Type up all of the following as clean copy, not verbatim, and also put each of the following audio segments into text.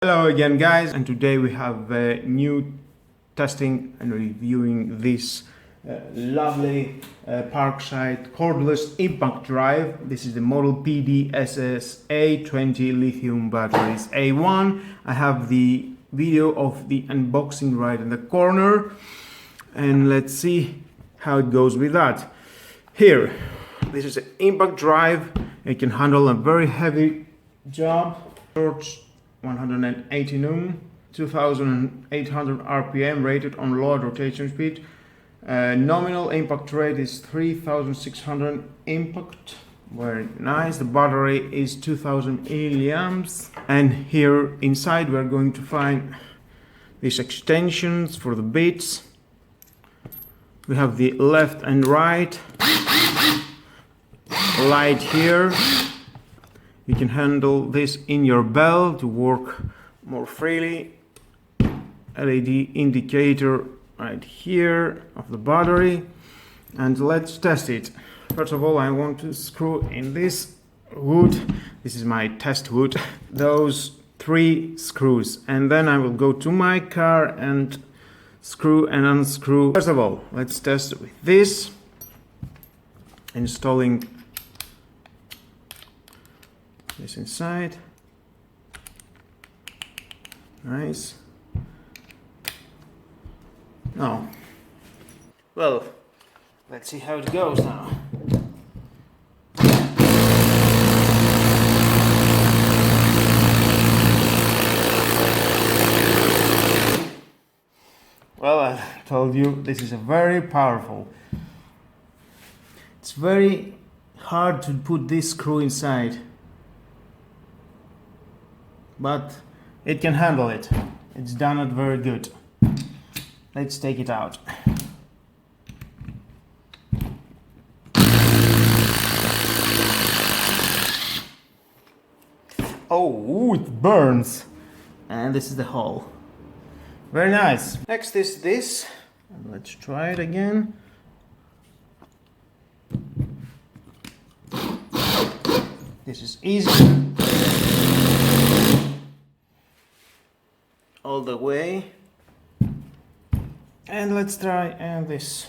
Hello again guys, and today we have new testing and reviewing this lovely PARKSIDE Cordless impact drive. This is the model PDSSA 20 lithium batteries A1. I have the video of the unboxing right in the corner, and let's see how it goes with that. Here, this is an impact drive. It can handle a very heavy job. 180 newton, 2800 RPM, rated on low rotation speed. Nominal impact rate is 3600 impact. Very nice. The battery is 2000 milliamps. And here inside we're going to find these extensions for the bits. We have the left and right light here. You can handle this in your belt to work more freely. LED indicator right here of the battery. And let's test it. First of all, I want to screw in this wood. This is my test wood. Those 3 screws. And then I will go to my car and screw and unscrew. First of all, let's test with this. Installing this inside. Nice. Now, well, let's see how it goes now. Well, I told you this is a very powerful. It's very hard to put this screw inside, but it can handle it. It's done it very good. Let's take it out. Oh, it burns. And this is the hole. Very nice. Next is this. Let's try it again. This is easy. All the way. And let's try this.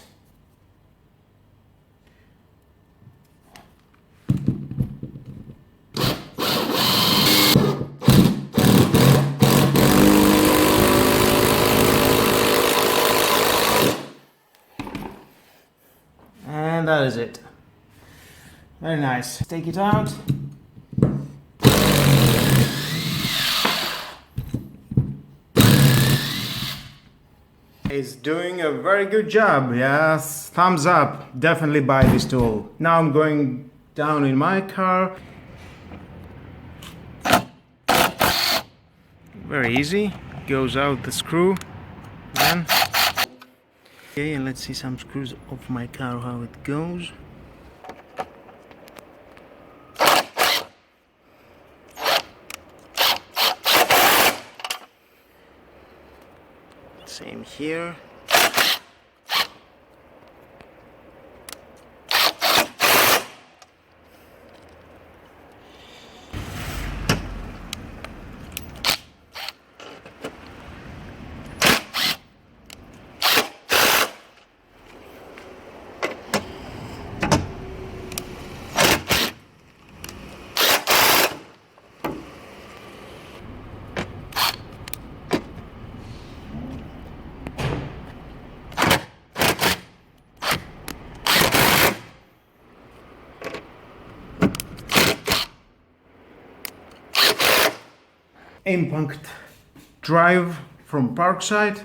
And that is it. Very nice. Take it out. It's doing a very good job. Yes, thumbs up. Definitely buy this tool. Now I'm going down in my car. Very easy. Goes out the screw. Then. Okay, and let's see some screws of my car, how it goes. Same here. Impact drive from PARKSIDE,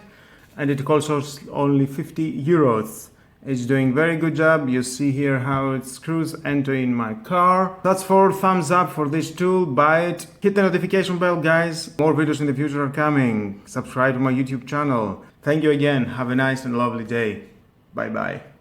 and it costs us only 50 euros. It's doing very good job. You see here how it screws enter in my car. That's 4 thumbs up for this tool. Buy it. Hit the notification bell, guys. More videos in the future are coming. Subscribe to my YouTube channel. Thank you again. Have a nice and lovely day. Bye bye.